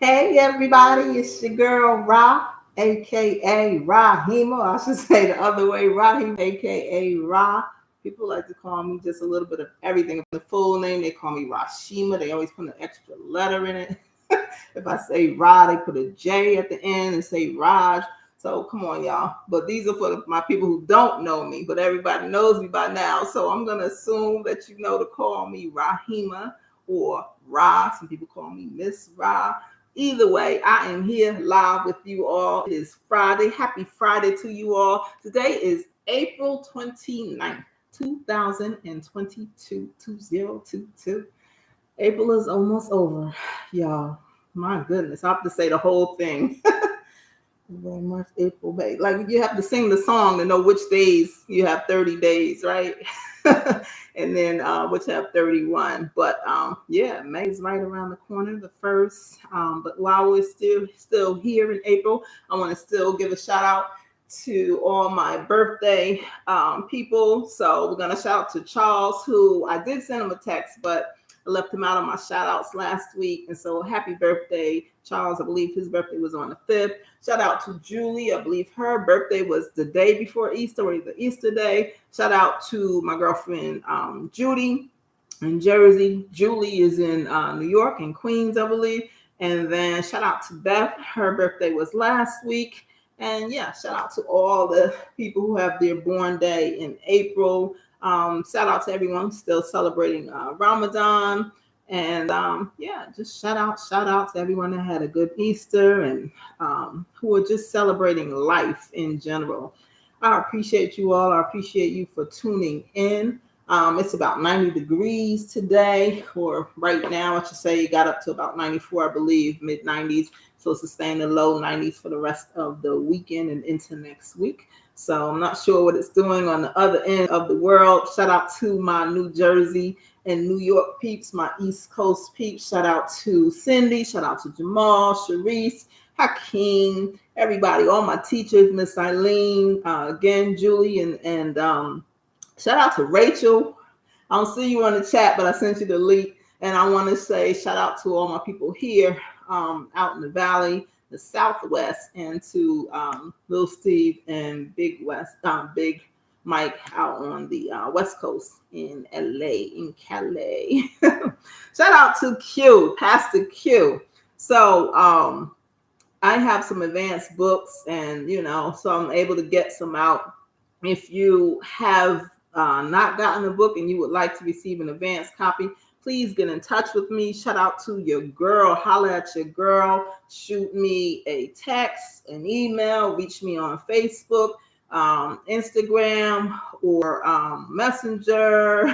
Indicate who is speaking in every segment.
Speaker 1: Hey everybody, it's your girl Ra, aka Rahima. I should say the other way, Rahim, aka Ra. People like to call me just a little bit of everything. The full name, they call me Rashima. They always put an extra letter in it. If I say Ra, they put a J at the end and say Raj. So come on, y'all. But these are for my people who don't know me, but everybody knows me by now. So I'm gonna assume that you know to call me Rahima or Ra. Some people call me Miss Ra. Either way, I am here live with you all. It is Friday. Happy Friday to you all. Today is April 29th, 2022, 2022. April is almost over, y'all. My goodness, I have to say the whole thing. Very much April, May. Like you have to sing the song to know which days you have 30 days, right? And then which have 31. But yeah, May is right around the corner, the first. But while we're still here in April, I want to still give a shout out to all my birthday people. So we're gonna shout out to Charles, who I did send him a text, but I left him out on my shout outs last week. And so happy birthday, Charles. I believe his birthday was on the 5th. Shout out to Julie. I believe her birthday was the day before Easter or the Easter day. Shout out to my girlfriend, Judy in Jersey. Julie is in New York and Queens, I believe. And then shout out to Beth. Her birthday was last week. And yeah, shout out to all the people who have their born day in April. Shout out to everyone still celebrating Ramadan. And yeah, just shout out to everyone that had a good Easter and who are just celebrating life in general. I appreciate you all. I appreciate you for tuning in. It's about 90 degrees today, or right now, I should say, it got up to about 94, I believe, mid 90s. So it's to stay in the low 90s for the rest of the weekend and into next week. So I'm not sure what it's doing on the other end of the world. Shout out to my New Jersey and New York peeps, my East Coast peeps. Shout out to Cindy. Shout out to Jamal, Sharice, Hakeem, everybody, all my teachers, Miss Eileen, again, Julie, and shout out to Rachel. I don't see you on the chat, but I sent you the link. And I want to say shout out to all my people here out in the Valley, the Southwest, and to Lil Steve and Big Mike out on the West Coast in LA, in Calais. Shout out to Q, Pastor Q. So I have some advanced books, and so I'm able to get some out. If you have not gotten a book and you would like to receive an advanced copy, please get in touch with me. Shout out to your girl. Holla at your girl. Shoot me a text, an email. Reach me on Facebook, Instagram, or Messenger.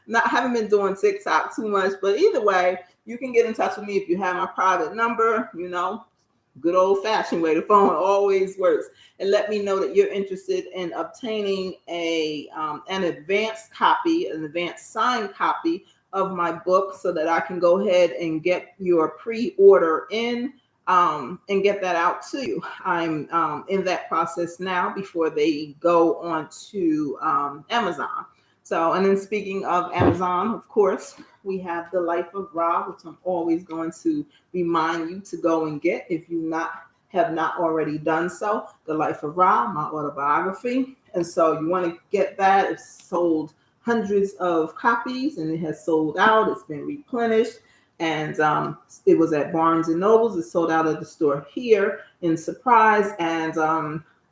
Speaker 1: Haven't been doing TikTok too much, but either way, you can get in touch with me if you have my private number. Good old fashioned way. The phone always works. And let me know that you're interested in obtaining an advanced copy, an advanced signed copy of my book, so that I can go ahead and get your pre-order in and get that out to you. I'm in that process now before they go on to Amazon. So, and then speaking of Amazon, of course, we have The Life of Ra, which I'm always going to remind you to go and get if you have not already done so. The Life of Ra, my autobiography. And so you want to get that. It's sold hundreds of copies and it has sold out. It's been replenished. And it was at Barnes and Nobles. It sold out at the store here in Surprise. And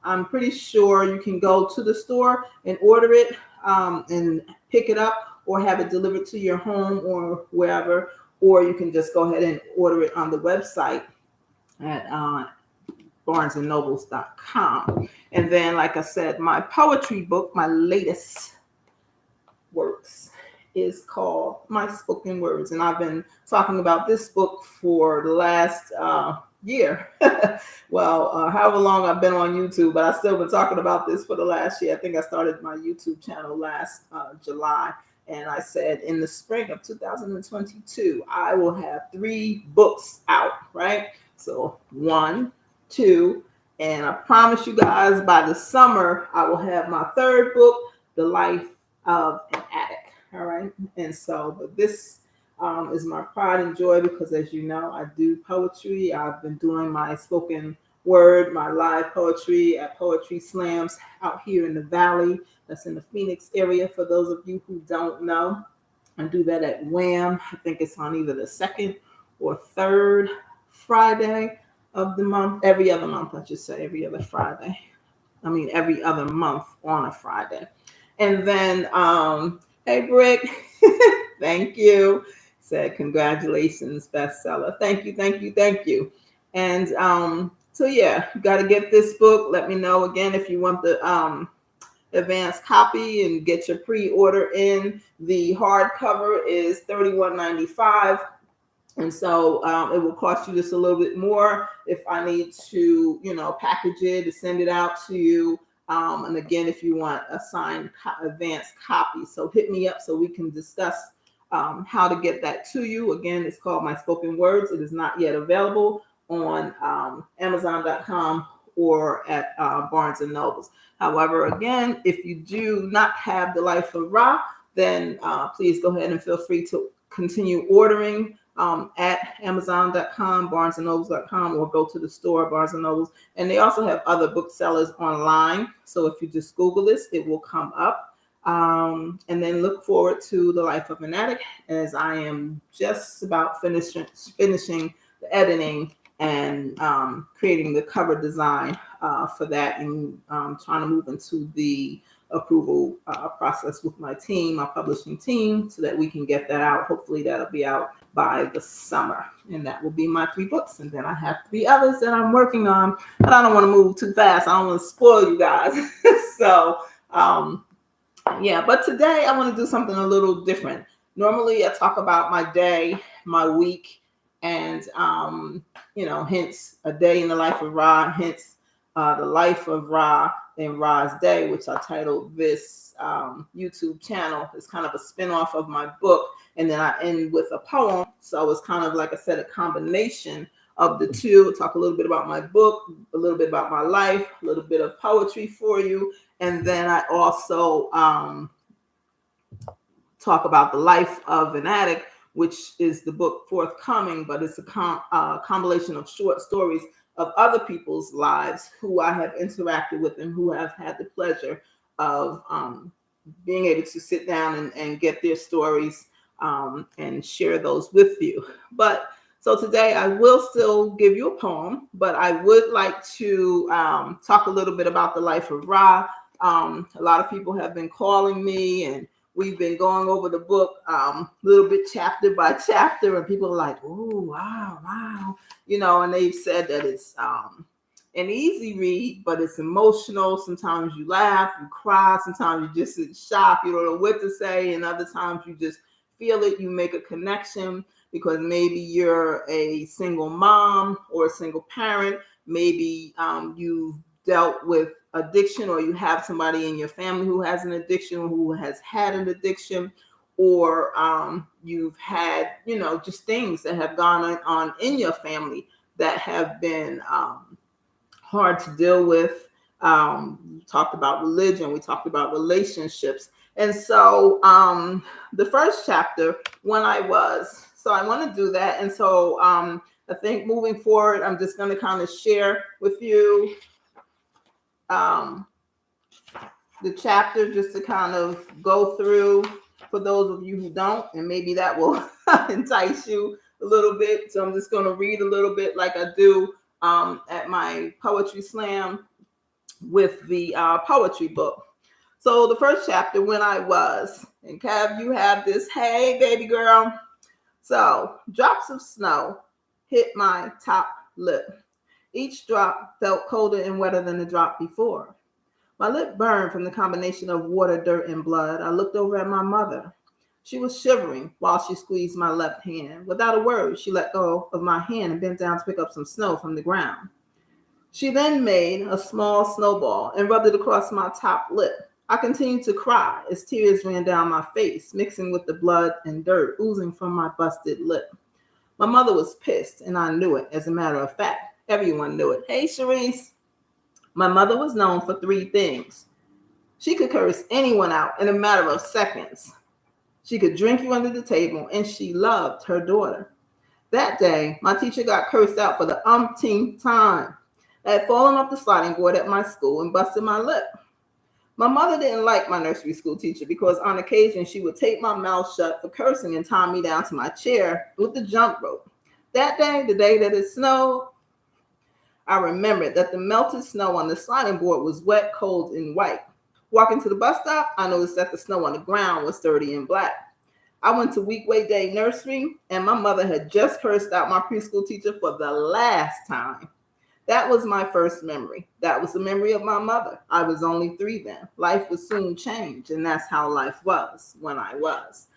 Speaker 1: I'm pretty sure you can go to the store and order it and pick it up, or have it delivered to your home or wherever, or you can just go ahead and order it on the website at barnesandnobles.com. And then, like I said, my poetry book, my latest works, is called My Spoken Words. And I've been talking about this book for the last year. Well, however long I've been on YouTube, but I've still been talking about this for the last year. I think I started my YouTube channel last July. And I said in the spring of 2022, I will have 3 books out, right? So 1, 2, and I promise you guys by the summer, I will have my 3rd book, The Life of an Addict. All right. And so, but this is my pride and joy because, as you know, I do poetry. I've been doing my spoken word, my live poetry at poetry slams out here in the Valley. That's in the Phoenix area. For those of you who don't know, I do that at Wham. I think it's on either the second or third Friday of the month. Every other month, I should say, every other Friday. I mean, every other month on a Friday. And then, hey, Brick, thank you. Said, congratulations, bestseller. Thank you, thank you, thank you. And so, yeah, you got to get this book. Let me know again if you want the advanced copy and get your pre-order in. The hardcover is $31.95. And so it will cost you just a little bit more if I need to, package it to send it out to you. And again, if you want a signed advanced copy, so hit me up so we can discuss how to get that to you. Again, it's called My Spoken Words. It is not yet available on Amazon.com or at Barnes and Nobles. However, again, if you do not have The Life of Ra, then please go ahead and feel free to continue ordering at Amazon.com, BarnesandNobles.com, or go to the store, Barnes and Nobles. And they also have other booksellers online. So if you just Google this, it will come up. And then look forward to The Life of an Addict, as I am just about finishing the editing and creating the cover design for that, and trying to move into the approval process with my team, my publishing team, so that we can get that out. Hopefully that'll be out by the summer, and that will be my 3 books. And then I have 3 others that I'm working on, but I don't want to move too fast. I don't want to spoil you guys. So yeah, but today I want to do something a little different. Normally I talk about my day, my week, and hence a day in the life of Ra, hence the life of Ra and Ra's Day, which I titled this YouTube channel. It's kind of a spin-off of my book, and then I end with a poem. So it's kind of, like I said, a combination of the two. I'll talk a little bit about my book, a little bit about my life, a little bit of poetry for you, and then I also talk about The Life of an Addict, which is the book forthcoming, but it's a compilation of short stories of other people's lives who I have interacted with and who have had the pleasure of being able to sit down and get their stories and share those with you. But so today I will still give you a poem, but I would like to talk a little bit about the life of Ra. A lot of people have been calling me, and we've been going over the book a little bit chapter by chapter, and people are like, oh, wow. And they've said that it's an easy read, but it's emotional. Sometimes you laugh, you cry. Sometimes you just in shock. You don't know what to say. And other times you just feel it. You make a connection because maybe you're a single mom or a single parent. Maybe you've dealt with addiction, or you have somebody in your family who has an addiction, or who has had an addiction, or you've had, just things that have gone on in your family that have been hard to deal with. We talked about religion, we talked about relationships. And so the first chapter, so I want to do that. And so I think moving forward, I'm just going to kind of share with you the chapter, just to kind of go through for those of you who don't, and maybe that will entice you a little bit. So I'm just going to read a little bit like I do at my poetry slam with the poetry book. So the first chapter, when I was, and Kev, you have this, hey baby girl. So drops of snow hit my top lip. Each drop felt colder and wetter than the drop before. My lip burned from the combination of water, dirt, and blood. I looked over at my mother. She was shivering while she squeezed my left hand. Without a word, she let go of my hand and bent down to pick up some snow from the ground. She then made a small snowball and rubbed it across my top lip. I continued to cry as tears ran down my face, mixing with the blood and dirt oozing from my busted lip. My mother was pissed, and I knew it. As a matter of fact, everyone knew it. Hey, Sharice. My mother was known for 3 things. She could curse anyone out in a matter of seconds. She could drink you under the table, and she loved her daughter. That day, my teacher got cursed out for the umpteenth time. I had fallen off the sliding board at my school and busted my lip. My mother didn't like my nursery school teacher because on occasion she would tape my mouth shut for cursing and tie me down to my chair with the jump rope. That day, the day that it snowed, I remembered that the melted snow on the sliding board was wet, cold, and white. Walking to the bus stop, I noticed that the snow on the ground was sturdy and black. I went to weekday day nursery, and my mother had just cursed out my preschool teacher for the last time. That was my first memory. That was the memory of my mother. I was only 3 then. Life would soon change, and that's how life was when I was.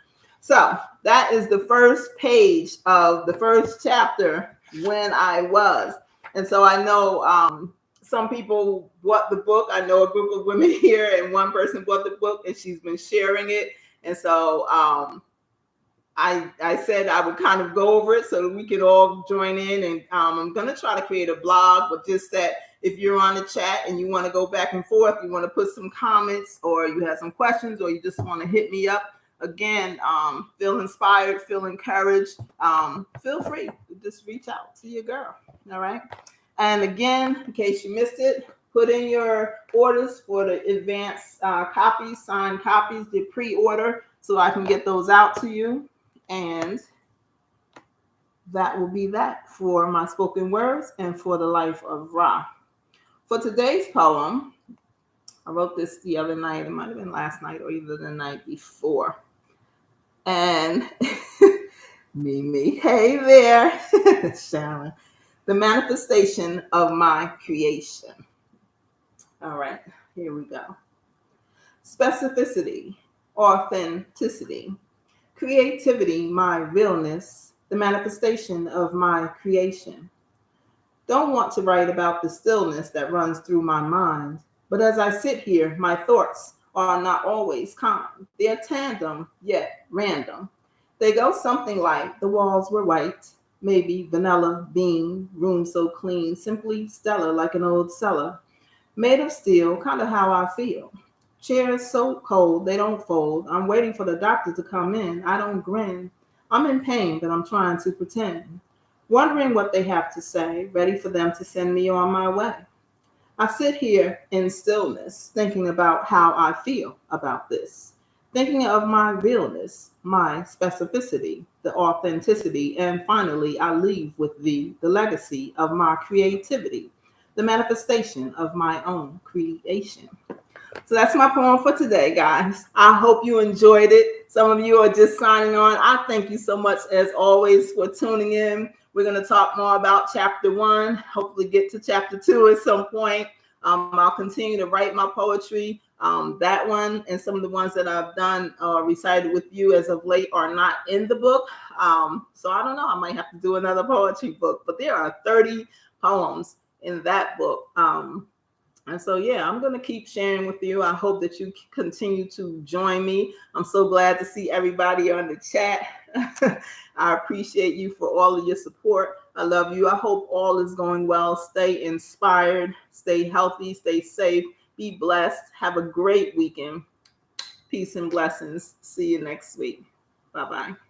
Speaker 1: So that is the first page of the first chapter, When I Was. And so I know some people bought the book. I know a group of women here, and one person bought the book, and she's been sharing it. And so I said I would kind of go over it so that we could all join in. And I'm going to try to create a blog, but just that if you're on the chat and you want to go back and forth, you want to put some comments, or you have some questions, or you just want to hit me up, again, feel inspired, feel encouraged, feel free to just reach out to your girl. All right. And again, in case you missed it, put in your orders for the advanced copies, signed copies, the pre-order, so I can get those out to you. And that will be that for my spoken words and for the life of Ra. For today's poem, I wrote this the other night. It might have been last night or either the night before. And me, hey there, Sharon. The manifestation of my creation. All right, here we go. Specificity, authenticity, creativity, my realness, the manifestation of my creation. Don't want to write about the stillness that runs through my mind, but as I sit here, my thoughts are not always calm. They are tandem, yet random. They go something like, the walls were white, maybe vanilla, bean, room so clean, simply stellar like an old cellar. Made of steel, kind of how I feel. Chairs so cold, they don't fold. I'm waiting for the doctor to come in. I don't grin. I'm in pain, but I'm trying to pretend. Wondering what they have to say, ready for them to send me on my way. I sit here in stillness, thinking about how I feel about this. Thinking of my realness, my specificity, the authenticity, and finally I leave with the legacy of my creativity, the manifestation of my own creation. So that's my poem for today, guys. I hope you enjoyed it. Some of you are just signing on. I thank you so much, as always, for tuning in. We're going to talk more about chapter 1, hopefully get to chapter 2 at some point. I'll continue to write my poetry. That one and some of the ones that I've done recited with you as of late are not in the book. So I don't know. I might have to do another poetry book. But there are 30 poems in that book. And so, yeah, I'm going to keep sharing with you. I hope that you continue to join me. I'm so glad to see everybody on the chat. I appreciate you for all of your support. I love you. I hope all is going well. Stay inspired, stay healthy, stay safe, be blessed. Have a great weekend. Peace and blessings. See you next week. Bye-bye.